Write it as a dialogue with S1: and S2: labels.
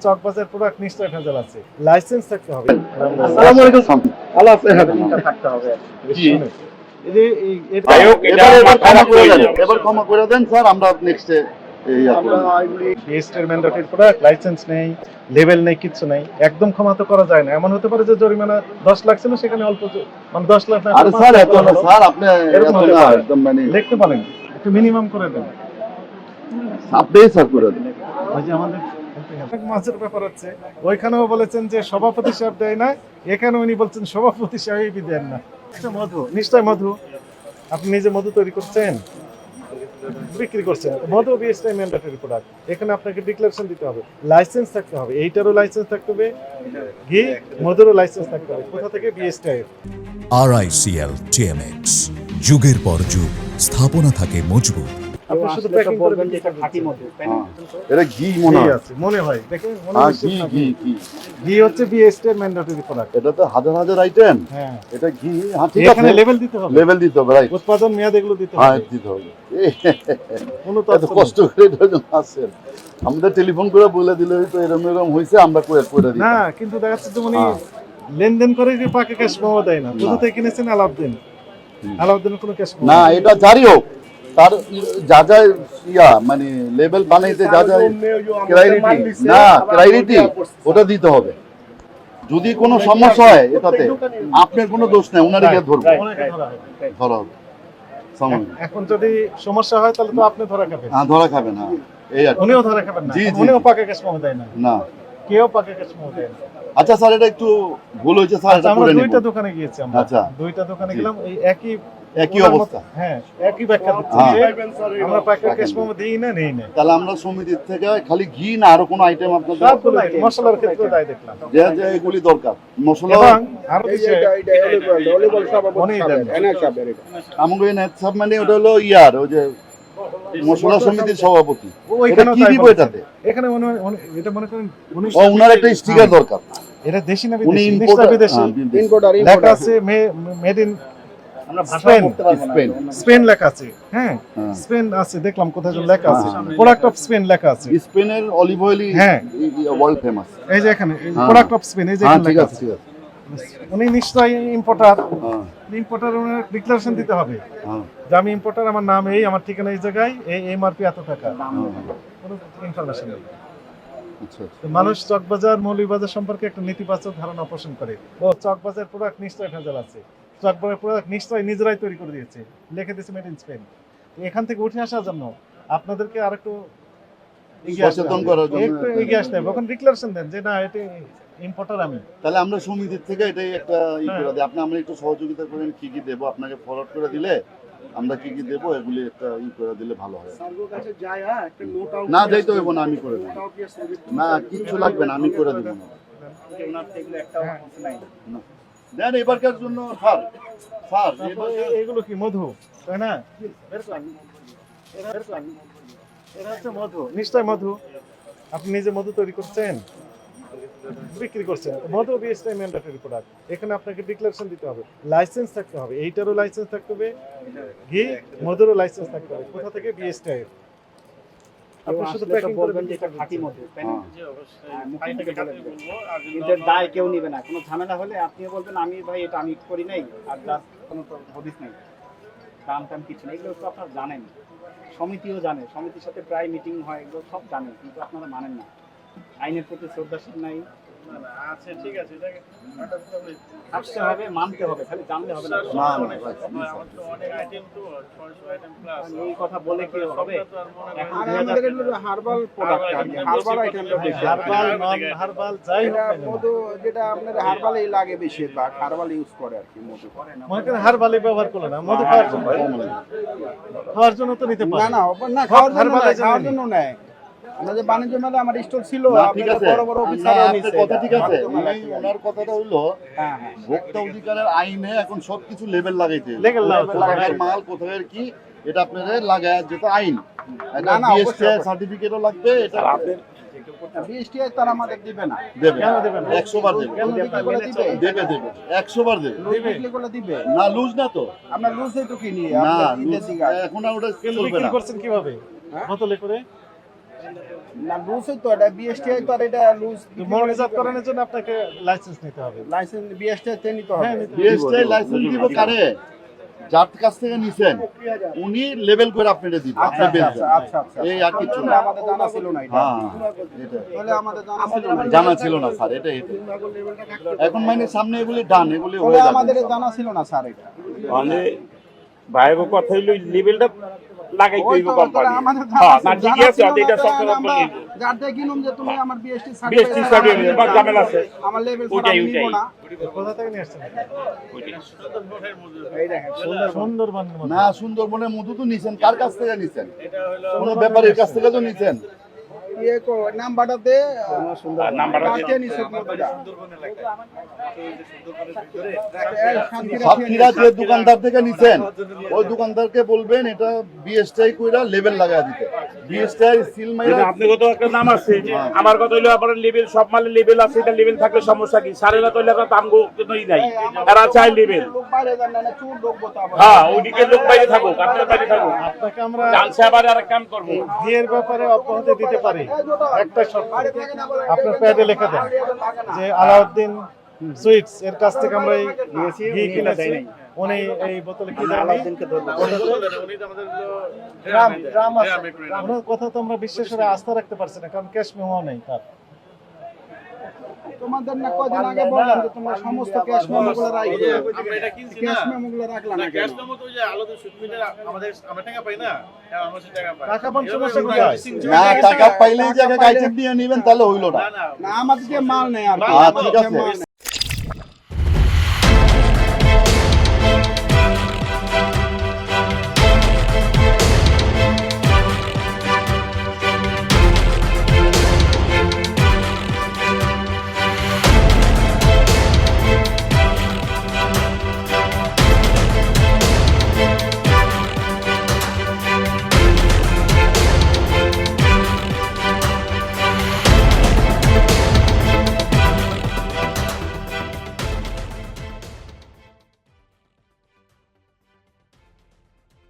S1: Chawkbazar product নিশ্চয় ভেজাল আছে, লাইসেন্স থাকতে হবে।
S2: আসসালামু আলাইকুম। আল্লাহ হাফেজ।
S1: থাকতে হবে
S2: জি।
S1: এই যে
S2: এবার ক্ষমা করে দেন স্যার, আমরা নেক্সটে
S1: বিএসটির ম্যান্ডেটরি প্রোডাক্ট, লাইসেন্স নেই, লেভেল নেই, কিছু নেই, একদম ক্ষমা তো করা যায় না। এমন হতে পারে যে জরিমানা 10 লাখ ছিল, সেখানে অল্প মানে 10 লাখ না,
S2: আরে স্যার এত না স্যার, আপনি
S1: এরকম
S2: এত
S1: হতে
S2: না,
S1: পারে।
S2: একদম মানে
S1: লিখতে পারেন, একটু মিনিমাম করে দেন।
S2: আপনিই স্যার করে দেন।
S1: ওই যে আমাদের মাছের ব্যাপার হচ্ছে, ওইখানেও বলেছেন যে সভাপতি সাহেব দেয় না, এখানে উনি বলছেন সভাপতি সাহেবই দেন না। এটা মধু, নিশ্চয় মধু। আপনি নিজে মধু তৈরি করছেন, বিক্রি করছেন, মধু বিএসটি ম্যান্ডেটরি প্রোডাক্ট। এখানে আপনাকে ডিক্লারেশন দিতে হবে, লাইসেন্স থাকতে হবে, এইটারও লাইসেন্স থাকতে হবে, ঘি মধুরও লাইসেন্স থাকতে হবে। কোথা থেকে? বিএসটি।
S3: RICL TMX, যুগের পর যুগ স্থাপনা থাকে মজবুত।
S1: আপনি শুধু প্যাকিং করবেন যে এটা খাঁটি মধু, তাই না?
S2: এটা ঘি মনে হয়
S1: আছে, মনে হয়, দেখেন মনে
S2: হ্যাঁ,
S1: হচ্ছে
S2: ঘি
S1: না।
S2: ঘি ঘি
S1: ঘি হচ্ছে বিএসটি ম্যান্ডেটরি প্রোডাক্ট।
S2: এটা তো হাজার হাজার আইটেম।
S1: হ্যাঁ,
S2: এটা ঘি, হ্যাঁ ঠিক
S1: এখানে
S2: আছে,
S1: লেভেল দিতে হবে,
S2: লেভেল দিতে হবে, রাইট।
S1: উৎপাদন মেয়াদ এগুলো দিতে
S2: হ্যাঁ
S1: হবে।
S2: দিতে হবে।
S1: কোনো
S2: এত
S1: তথ্য
S2: কষ্ট করে এটার জন্য আসছেন, আমাদের টেলিফোন করে বলে দিলে হয়তো এরকম এরকম হয়েছে, আমরা করে দিই
S1: না, কিন্তু দেখা যাচ্ছে যে উনি
S2: হ্যাঁ।
S1: লেনদেন করে যে পাকা ক্যাশ পাওয়া দেয় না। কোথায় কিনেছেন? আলাউদ্দিন। আলাউদ্দিনের কোনো ক্যাশ
S2: না, এটা জারি হোক, তার যা যা মানে লেভেল বানাইতে যা যা ক্রাইটেরিটি ওটা দিতে হবে। যদি কোনো সমস্যা হয় এটাতে আপনার কোনো দোষ নেই, ওনারে গিয়ে ধরবো, ধরা হবে।
S1: এখন যদি সমস্যা হয় তাহলে তো আপনি ধরা খাবেন।
S2: হ্যাঁ ধরা খাবেন, হ্যাঁ এই আর কি।
S1: উনিও ধরা খাবেন না,
S2: জি, জি,
S1: উনিও
S2: জি।
S1: পাকা ক্যাশ পাওয়া দেয় না,
S2: না
S1: কেউ পাকা ক্যাশ পাওয়া দেয় না।
S2: আচ্ছা স্যার, এটা একটু ভুল হয়েছে স্যার,
S1: আচ্ছা,
S2: এটা
S1: আমরা
S2: করে নিব।
S1: দুইটা দোকানে গিয়েছি, আমরা
S2: আচ্ছা।
S1: দুইটা দোকানে
S2: জি।
S1: গেলাম, এই
S2: একই অবস্থা।
S1: হ্যাঁ, একই ব্যাখ্যা দিচ্ছে
S2: হ্যাঁ।
S1: যে আমরা পাকা ক্যাশ পাওয়া দিই না, নেই না।
S2: তাহলে আমরা সমিতির থেকে খালি ঘি না আরো কোনো আইটেম আপনাদের
S1: সবগুলো মশলার ক্ষেত্রে তাই দেখলাম।
S2: যে যে এগুলি দরকার মশলা
S1: এবং আরো কিছু মনেই দেন না।
S2: আমাকে নেট সাব মানে ওটা হলো ওই যে মশলা সমিতির সভাপতি, এটা
S1: ওইখানেও
S2: কি
S1: তাই
S2: দিব
S1: বলেছে।
S2: এটাতে?
S1: এখানে এটা মনে করেন
S2: ও উনার একটা স্টিকার দরকার,
S1: এটা দেশি না
S2: উনি
S1: বিদেশি?
S2: ইম্পোর্টার,
S1: নিশ্চয় বিদেশি। লেখা আছে মেড ইন স্পেন, স্পেন লেখা আছে। হ্যাঁ,
S2: হ্যাঁ।
S1: স্পেন আছে, দেখলাম কোথায় যেন লেখা আছে,
S2: হ্যাঁ।
S1: প্রোডাক্ট অফ স্পেন লেখা আছে।
S2: স্পেনের অলিভ অয়েল
S1: হ্যাঁ।
S2: World famous.
S1: এই যে এখানে
S2: হ্যাঁ।
S1: প্রোডাক্ট অফ স্পেন, এই যে
S2: হ্যাঁ
S1: এখানে
S2: ঠিক
S1: লেখা
S2: আছে,
S1: আছে।
S2: ঠিক আছে।
S1: উনি নিশ্চয়ই ইম্পোর্টার।
S2: হ্যাঁ
S1: ইম্পোর্টার ওনার ডিক্লারেশন দিতে হবে
S2: হ্যাঁ
S1: যে আমি ইম্পোর্টার, আমার নাম এই, আমার ঠিকানা এই জায়গায়, এই এমআরপি এত টাকা, কোনো ইনফরমেশন নেই।
S2: আচ্ছা
S1: তো মানুষ চকবাজার মৌলভীবাজার সম্পর্কে একটা নেতিবাচক ধারণা পোষণ করে। ও চকবাজার প্রোডাক্ট নিশ্চয় ভেজাল আছে, চকবাজার প্রোডাক্ট নিশ্চয় নিজেরাই তৈরি করে দিয়েছে, লিখে দিয়েছে মেড ইন স্পেন। এখান থেকে উঠে আসার জন্য আপনাদেরকে আরেকটু
S2: সচেতন করার জন্য
S1: একটু এগিয়ে আসতে হবে। ওখানে ডিক্লারেশন দেন যে না, এটা ইম্পোর্টার আমি।
S2: তাহলে আমরা সমিতির থেকে এটাই একটা করে দিই, আপনি আমরা একটু সহযোগিতা করেন, কি কি দেবো আপনাকে ফরওয়ার্ড করে দিলে আমরা কি কি দেবো এগুলি একটা করে দিলে ভালো হয়। না যাইতে হইব না, আমি করে দেবো, না কিচ্ছু লাগবে না, আমি করে দেবো না। দেন এবারকার জন্য স্যার, স্যার
S1: এগুলো কি মধু, তাই না? এটা হচ্ছে মধু, নিশ্চয় মধু। আপনি নিজে মধু তৈরি করছেন, বিক্রি করছেন, মধু বিএসটি ম্যান্ডেটরি প্রোডাক্ট। এখানে আপনাকে ডিক্লারেশন দিতে হবে, লাইসেন্স থাকতে হবে, এইটারও লাইসেন্স থাকতে হবে, ঘি মধুরও লাইসেন্স থাকতে হবে। কোথা থেকে? বিএসটি। আপনি শুধু প্যাকিং করবেন যে এটা খাঁটি মধু, তাই না?
S4: কিন্তু দায় কেউ নেবে না, কোনো ঝামেলা হলে আপনি বলবেন আমি ভাই এটা আমি করি নাই, আর জাস্ট কোনো তো হদিস নেই, দাম টাম কিছু নেই, এগুলো তো আপনারা জানেন, সমিতিও জানে, সমিতির সাথে প্রায় মিটিং হয়, এগুলো সব জানেন, কিন্তু আপনারা মানেন না, আইনের প্রতি শ্রদ্ধাশীল নাই।
S1: আচ্ছা ঠিক আছে,
S4: আসতে হবে, মানতে হবে, খালি জানলে হবে না। এই কথা বলে কি হবে? এখন
S5: হার্বাল প্রোডাক্ট, হার্বাল আইটেমটা বেশি,
S1: হার্বাল নন হার্বাল যাই হোক
S5: এটা
S1: না কেন।
S5: মধু যেটা আপনার হার্বালই লাগে বেশি, বা হার্বাল ইউজ করে আর কি মধু।
S1: মনে করেন হার্বালি ব্যবহার করলো না, মধু খাওয়ার জন্য, খাওয়ার জন্য তো নিতে
S5: না
S1: পারে।
S5: না না, খাওয়ার জন্য
S1: হার্বাল
S5: নয়, খাওয়ার জন্য নেয়। আমরা যে বাণিজ্য মেলা আমার স্টল ছিল,
S2: না, ঠিক
S5: আপনাদের
S2: আছে,
S5: বড় বড়
S2: না,
S5: অফিসাররা
S2: আপনার
S5: নিছে
S2: কথা ঠিক আছে,
S5: এটা।
S2: ওনার কথাটা হইলো
S5: হ্যাঁ হ্যাঁ,
S2: ভোক্তা অধিকারের আইনে এখন সবকিছু লেবেল লাগাইতে হবে।
S1: লেবেল
S2: কোথাকার মাল কোথাকার কি এটা আপনাদের লাগায়, যেটা আইন,
S5: না, না,
S2: বিএসটি
S5: অবশ্যই।
S2: সার্টিফিকেটও লাগবে, এটা
S5: বিএসটিআই তারা আমাদের দিবে না।
S2: দেবে,
S1: কেন দেবে না?
S2: 100 বার দেবে,
S5: কেন বিক্রি করে দিবে?
S2: দেবে দেবে 100 বার দেবে।
S5: লুজ বিক্রি করে দিবে
S2: না লুজ না তো,
S5: আমরা লুজে তো কিনি,
S2: না
S5: আমরা ঈদের
S2: লুজ
S5: দিকে
S2: এখন আর ওটা
S1: কিন্তু
S2: চলবে
S1: বিক্রি
S2: না।
S1: করছেন কিভাবে?
S5: হ্যাঁ?
S1: বোতলে করে
S5: না লুজ তো এটা বিএসটিআই তো আর এটা লুজ
S1: মনোনীতকরণের জন্য আপনাকে লাইসেন্স নিতে হবে।
S5: লাইসেন্স বিএসটিআই তে নিতে হবে।
S1: হ্যাঁ, নিতে হবে।
S2: বিএসটিআই লাইসেন্স দিব কারে? যার কাছ থেকে নিছেন উনি লেভেল করে আপনাকে দিবেন, আপনি বেচবেন।
S5: আচ্ছা আচ্ছা
S2: এই আর কিছু না।
S5: আমাদের জানা ছিল না এটা।
S2: হ্যাঁ, এটা
S5: তাহলে আমাদের জানা ছিল না।
S2: জানা ছিল না স্যার, এটা এখন মানে সামনে এগুলি ডান, এগুলি
S5: তাহলে
S2: হয়ে যাবে।
S5: আমাদের জানা ছিল না স্যার এটা।
S6: মানে ভাইয়ের কথা হইলো লেভেলটা লাগাই
S5: ওই
S6: কইব
S5: তো
S6: কোম্পানি।
S5: আমাদের
S6: হ্যাঁ, না
S5: জানা
S6: ঠিক
S5: ছিল
S6: আছে,
S5: না,
S6: এটা
S5: তাই
S6: সরকার
S5: আমরা
S6: বলে।
S5: যার থেকে কিনুম যে তুমি আমার বিএসটি
S6: বিএসটি সার্টিফিকেট বা ঝামেলা আছে।
S5: আমার লেভেল
S6: ওইটাই,
S5: ছাড়া নিব
S6: ওইটাই।
S5: না।
S1: কোথা থেকে নিয়ে আসছেন?
S5: এই দেখেন
S1: সুন্দরবনের মধ্যে।
S2: না, সুন্দরবনের মধু তো নিছেন, কার কাছ থেকে নিছেন? কোন ব্যাপারীর কাছ থেকে তো নিছেন।
S5: ইয়ে কো নাম্বারটাতে
S6: আর নাম্বারটা
S5: কাকে নিছে মধুটা?
S2: সাতক্ষীরা যে দোকানদার থেকে নিছেন ওই দোকানদারকে বলবেন এটা বিএসটিআই কইরা লেভেল লাগায় দিতে। বিএসটিআই সিল মাইরা
S6: কিন্তু আপনি কত একটা নাম আছে, আমার কথা হইলো আপনার লেভেল, সব মালের লেভেল আছে, এটা লেভেল থাকলে সমস্যা কি? সারেরা তো এলাকা দামগো কোনোই নাই, এরা চাই লেভেল।
S5: লোক বাইরে যান না চুর ঢুকবো তো আবার।
S6: হ্যাঁ, ওইদিকে লোক বাইরে থাকুক, আপনার বাইরে থাকুক,
S1: আপনাকে আমরা
S6: জানছে আবার আর কাম করবো।
S1: ঘিয়ের ব্যাপারে অব্যাহতি দিতে পারি। একটা শর্ত, আপনার প্যাডে লেখা দেন যে আলাউদ্দিন সুইটস এর কাছ থেকে আমরা এই ঘি কিনেছি। উনি এই বোতলে কি দেন? গ্রাম আছে। ওনার কথা তো আমরা বিশ্বাস করে আস্থা রাখতে পারছি না, কারণ ক্যাশ মেমো নেই তার।
S5: তোমাদের না কয়দিন আগে বললাম যে তোমরা সমস্ত ক্যাশ মেমোগুলো রাখবে। ক্যাশ মেমোগুলো রাখলা না কেন?
S1: টাকা পান সমস্যা কোথায়?
S2: না, টাকা পাইলেই জায়গায় আইটেম দিয়ে নিবেন, তাহলে হইলো না।
S5: না আমাদের যে মাল নেই আর কি।
S2: ঠিক
S5: আমাদের যে
S2: আছে।
S5: মাল নেই।